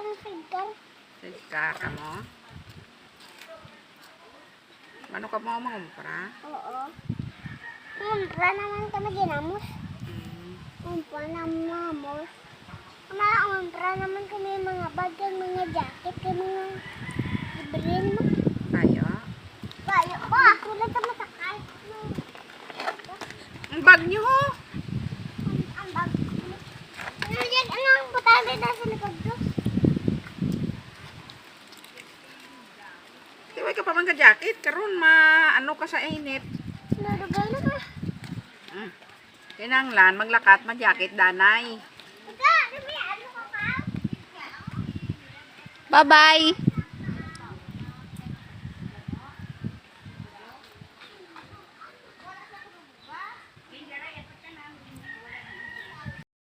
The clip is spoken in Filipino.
ng sigar. Sigar ka mo? Ano ka mo mangumpra? Oo. Kumpra naman kami ginamos. Kumpra naman mamos. Kumpra naman kami mga bag, mga jacket, mga libreng mo. Tayo? Bayo ba? Kulang ka masakay. Ang bag nyo ho! Ang bag. Ano yan? Ano ang butali na sa likod ko? Tiway ka pa man ka jacket. Karon ano ka sa init. Narugay na ka. Kinanglan, maglakat, ma-jacket, danay. Ika, ano ka pa? Bye-bye!